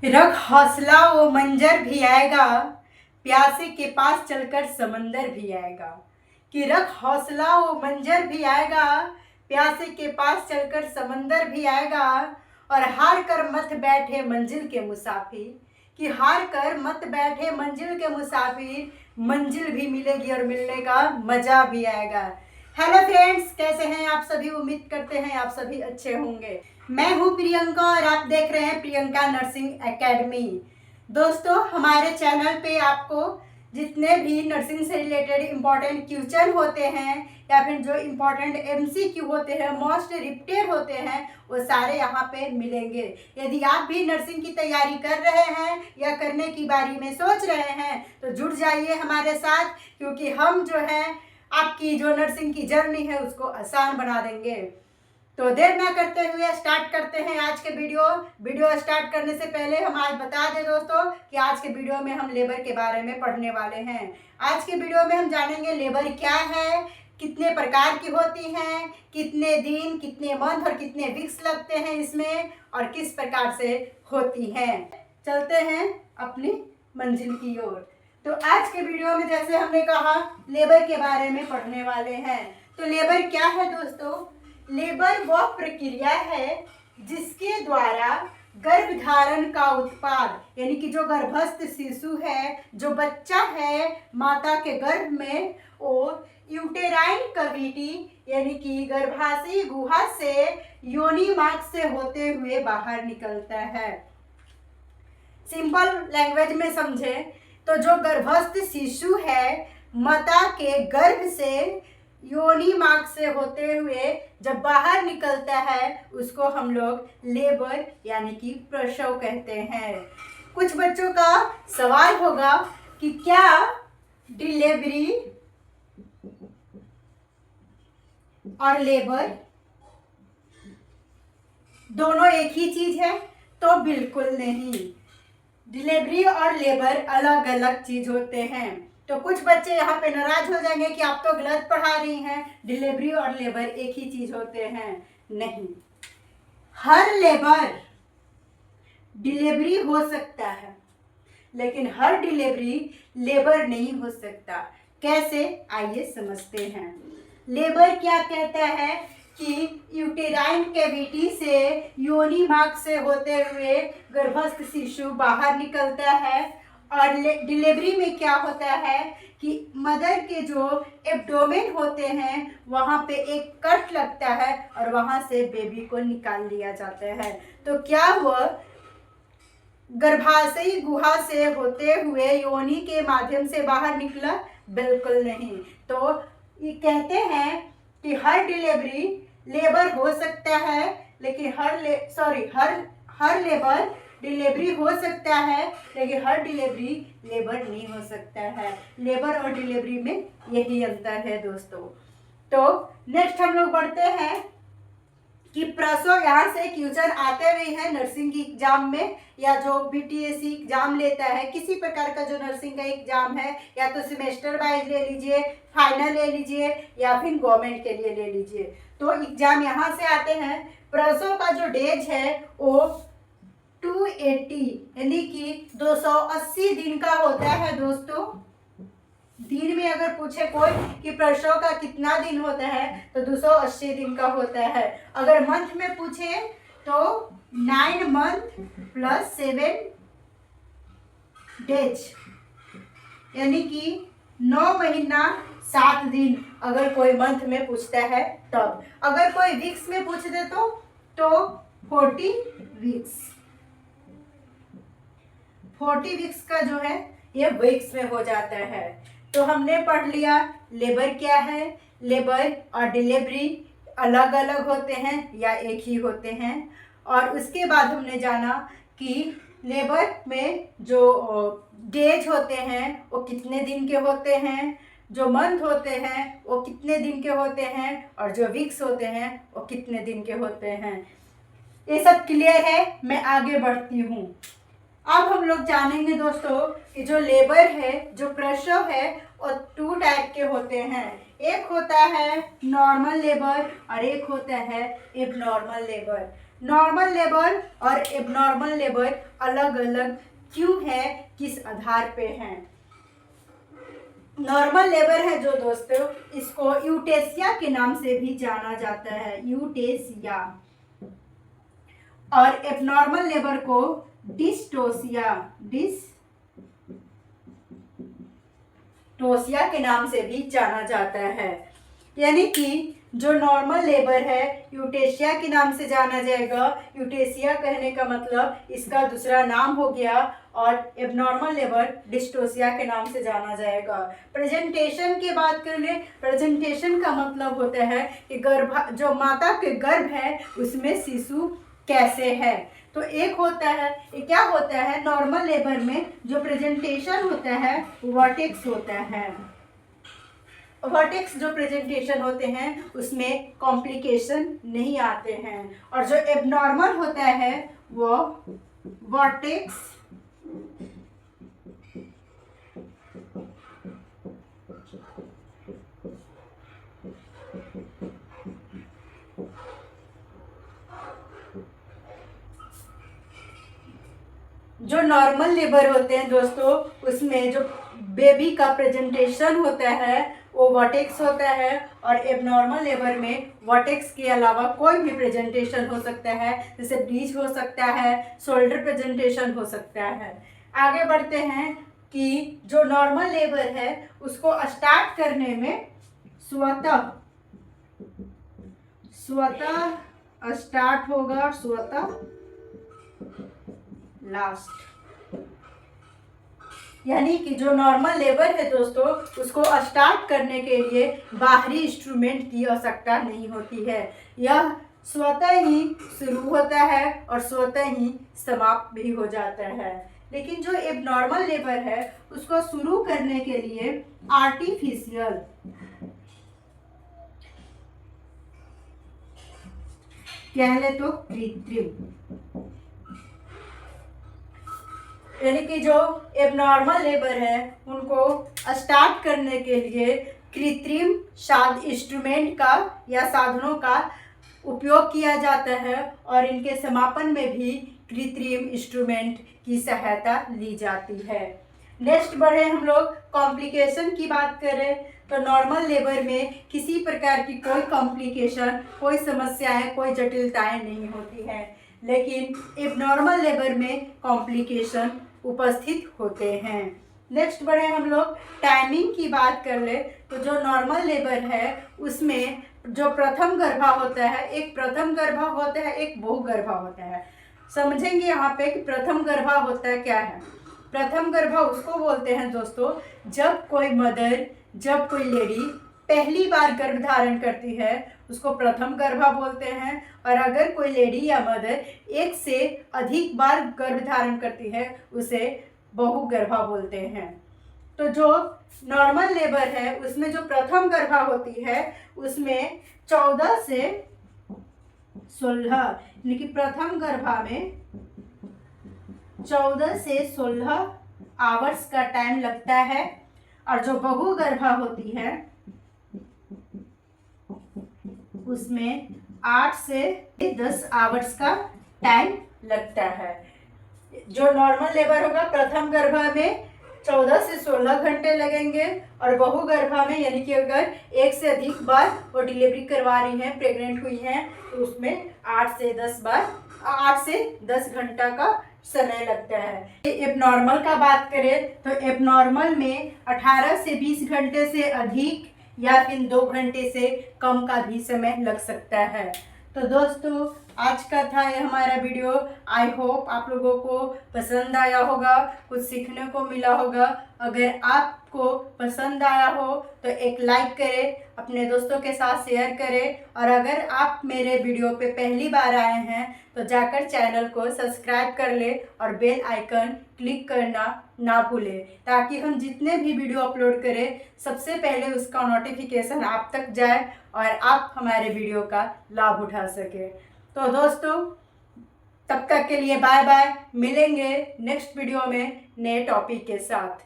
रख हौसला वो मंजर भी आएगा, प्यासे के पास चलकर समंदर भी आएगा। कि रख हौसला वो मंजर भी आएगा, प्यासे के पास चलकर समंदर भी आएगा। और हार कर मत बैठे मंजिल के मुसाफिर, कि हार कर मत बैठे मंजिल के मुसाफिर, मंजिल भी मिलेगी और मिलने का मजा भी आएगा। हेलो फ्रेंड्स, कैसे हैं आप सभी? उम्मीद करते हैं आप सभी अच्छे होंगे। मैं हूं प्रियंका और आप देख रहे हैं प्रियंका नर्सिंग एकेडमी। दोस्तों, हमारे चैनल पे आपको जितने भी नर्सिंग से रिलेटेड इम्पॉर्टेंट क्वेश्चन होते हैं या फिर जो इम्पॉर्टेंट एमसीक्यू होते हैं, मोस्ट रिपीटेड होते हैं, वो सारे यहाँ पे मिलेंगे। यदि आप भी नर्सिंग की तैयारी कर रहे हैं या करने की बारे में सोच रहे हैं तो जुड़ जाइए हमारे साथ, क्योंकि हम जो है आपकी जो नर्सिंग की जर्नी है उसको आसान बना देंगे। तो देर ना करते हुए स्टार्ट करते हैं आज के वीडियो स्टार्ट करने से पहले हम आज बता दें दोस्तों कि आज के वीडियो में हम लेबर के बारे में पढ़ने वाले हैं। आज के वीडियो में हम जानेंगे लेबर क्या है, कितने प्रकार की होती हैं, कितने दिन, कितने मंथ और कितने वीक्स लगते हैं इसमें, और किस प्रकार से होती हैं। चलते हैं अपनी मंजिल की ओर। तो आज के वीडियो में जैसे हमने कहा लेबर के बारे में पढ़ने वाले हैं। तो लेबर क्या है दोस्तों? लेबर वह प्रक्रिया है जिसके द्वारा गर्भधारण का उत्पाद, यानी कि जो गर्भस्थ शिशु है, जो बच्चा है माता के गर्भ में, वो यूटेराइन कैविटी यानी कि गर्भाशय गुहा से योनि मार्ग से होते हुए बाहर निकलता है। सिंपल लैंग्वेज में समझे तो जो गर्भस्थ शिशु है माता के गर्भ से योनि मार्ग से होते हुए जब बाहर निकलता है उसको हम लोग लेबर यानी कि प्रसव कहते हैं। कुछ बच्चों का सवाल होगा कि क्या डिलीवरी और लेबर दोनों एक ही चीज है? तो बिल्कुल नहीं, डिलीवरी और लेबर अलग अलग चीज होते हैं। तो कुछ बच्चे यहाँ पे नाराज हो जाएंगे कि आप तो गलत पढ़ा रही हैं, डिलीवरी और लेबर एक ही चीज होते हैं। नहीं, हर लेबर डिलीवरी हो सकता है लेकिन हर डिलीवरी लेबर नहीं हो सकता। कैसे, आइए समझते हैं। लेबर क्या कहता है कि यूटेराइन कैविटी से योनि मार्ग से होते हुए गर्भस्थ शिशु बाहर निकलता है। और डिलीवरी में क्या होता है कि मदर के जो एब्डोमेन होते हैं वहाँ पे एक कट लगता है और वहाँ से बेबी को निकाल लिया जाता है। तो क्या वह गर्भाशय गुहा से होते हुए योनि के माध्यम से बाहर निकला? बिल्कुल नहीं। तो ये कहते हैं कि हर डिलीवरी लेबर हो सकता है लेकिन हर लेबर डिलीवरी हो सकता है लेकिन हर डिलीवरी लेबर नहीं हो सकता है। लेबर और डिलीवरी में यही अंतर है दोस्तों। तो नेक्स्ट हम लोग बढ़ते हैं कि प्रसव, यहाँ से क्वेश्चन आते हुए हैं नर्सिंग की एग्जाम में, या जो बीटीएससी एग्जाम लेता है, किसी प्रकार का जो नर्सिंग का एग्जाम है, या तो सेमेस्टर वाइज ले लीजिए, फाइनल ले लीजिए, या फिर गवर्नमेंट के लिए ले लीजिए। तो एग्जाम यहाँ से आते हैं। प्रसव का जो डेज है वो 280 यानी कि 280 दिन का होता है दोस्तों। दिन में अगर पूछे कोई कि प्रसव का कितना दिन होता है तो 280 दिन का होता है। अगर मंथ में पूछे तो 9 मंथ प्लस 7 डेज यानी कि 9 महीना 7 दिन, अगर कोई मंथ में पूछता है तब। अगर कोई वीक्स में पूछ दे तो 40 वीक्स। 40 वीक्स का जो है ये वीक्स में हो जाता है। तो हमने पढ़ लिया लेबर क्या है। लेबर और डिलीवरी अलग अलग होते हैं या एक ही होते हैं। और उसके बाद हमने जाना कि लेबर में जो डेज होते हैं वो कितने दिन के होते हैं, जो मंथ होते हैं वो कितने दिन के होते हैं, और जो वीक्स होते हैं वो कितने दिन के होते हैं। ये सब क्लियर है, मैं आगे बढ़ती हूँ। अब हम लोग जानेंगे दोस्तों कि जो लेबर है, जो प्रसव है, वो 2 टाइप के होते हैं। एक होता है नॉर्मल लेबर और एक होता है एबनॉर्मल लेबर। नॉर्मल लेबर और एबनॉर्मल लेबर अलग अलग क्यों है, किस आधार पे हैं? नॉर्मल लेबर है जो दोस्तों, इसको यूटेसिया के नाम से भी जाना जाता है, यूटेसिया। और एबनॉर्मल लेबर को डिस्टोसिया के नाम से भी जाना जाता है। यानी कि जो नॉर्मल लेबर है यूटेशिया के नाम से जाना जाएगा। यूटेशिया कहने का मतलब इसका दूसरा नाम हो गया, और एबनॉर्मल लेबर डिस्टोसिया के नाम से जाना जाएगा। प्रेजेंटेशन की बात कर ले, प्रेजेंटेशन का मतलब होता है कि जो माता के गर्भ है उसमें शिशु कैसे है। तो एक होता है, ये क्या होता है, नॉर्मल लेबर में जो प्रेजेंटेशन होता है वर्टेक्स होता है। वर्टेक्स जो प्रेजेंटेशन होते हैं उसमें कॉम्प्लिकेशन नहीं आते हैं, और जो एबनॉर्मल होता है वो वर्टेक्स जो नॉर्मल लेबर होते हैं दोस्तों, उसमें जो बेबी का प्रेजेंटेशन होता है वो वर्टेक्स होता है, और एबनॉर्मल लेबर में वर्टेक्स के अलावा कोई भी प्रेजेंटेशन हो सकता है, जैसे ब्रीच हो सकता है, शोल्डर प्रेजेंटेशन हो सकता है। आगे बढ़ते हैं कि जो नॉर्मल लेबर है उसको स्टार्ट करने में स्वतः स्टार्ट होगा, स्वतः लास्ट। यानी कि जो नॉर्मल लेबर है दोस्तों, उसको स्टार्ट करने के लिए बाहरी इंस्ट्रूमेंट की आवश्यकता नहीं होती है। यह स्वतः ही शुरू होता है और स्वतः ही समाप्त भी हो जाता है। लेकिन जो एबनॉर्मल लेबर है उसको शुरू करने के लिए आर्टिफिशियल कह ले तो कृत्रिम, यानी कि जो एबनॉर्मल लेबर है उनको स्टार्ट करने के लिए कृत्रिम इंस्ट्रूमेंट का या साधनों का उपयोग किया जाता है, और इनके समापन में भी कृत्रिम इंस्ट्रूमेंट की सहायता ली जाती है। नेक्स्ट बढ़े हम लोग कॉम्प्लिकेशन की बात करें तो नॉर्मल लेबर में किसी प्रकार की कोई कॉम्प्लिकेशन, कोई समस्याएं, कोई जटिलताएं नहीं होती हैं, लेकिन एबनॉर्मल लेबर में कॉम्प्लिकेशन उपस्थित होते हैं। नेक्स्ट बढ़े हम लोग टाइमिंग की बात कर ले तो जो नॉर्मल लेबर है उसमें जो प्रथम गर्भा होता है, एक प्रथम गर्भा होता है, एक बहुगर्भा होता है। समझेंगे यहाँ पे कि प्रथम गर्भा होता है क्या है। प्रथम गर्भा उसको बोलते हैं दोस्तों जब कोई मदर, जब कोई लेडी पहली बार गर्भ धारण करती है उसको प्रथम गर्भा बोलते हैं, और अगर कोई लेडी या मदर एक से अधिक बार गर्भ धारण करती है उसे बहुगर्भा बोलते हैं। तो जो नॉर्मल लेबर है उसमें जो प्रथम गर्भा होती है उसमें 14 से 16, लेकिन प्रथम गर्भा में 14 से 16 आवर्स का टाइम लगता है, और जो बहुगर्भा होती है उसमें 8 से 10 आवर्स का टाइम लगता है। जो नॉर्मल लेबर होगा प्रथम गर्भा में 14 से 16 घंटे लगेंगे, और बहुगर्भा में यानी कि अगर एक से अधिक बार वो डिलीवरी करवा रही हैं, प्रेग्नेंट हुई हैं, तो उसमें 8 से 10 घंटा का समय लगता है। एबनॉर्मल का बात करें तो एबनॉर्मल में 18 से 20 घंटे से अधिक या फिर 2 घंटे से कम का भी समय लग सकता है। तो दोस्तों आज का था ये हमारा वीडियो। आई होप आप लोगों को पसंद आया होगा, कुछ सीखने को मिला होगा। अगर आपको पसंद आया हो तो एक लाइक करें, अपने दोस्तों के साथ शेयर करें, और अगर आप मेरे वीडियो पे पहली बार आए हैं तो जाकर चैनल को सब्सक्राइब कर ले और बेल आइकन क्लिक करना ना भूलें, ताकि हम जितने भी वीडियो अपलोड करें सबसे पहले उसका नोटिफिकेशन आप तक जाए और आप हमारे वीडियो का लाभ उठा सकें। तो दोस्तों तब तक के लिए बाय बाय, मिलेंगे नेक्स्ट वीडियो में नए टॉपिक के साथ।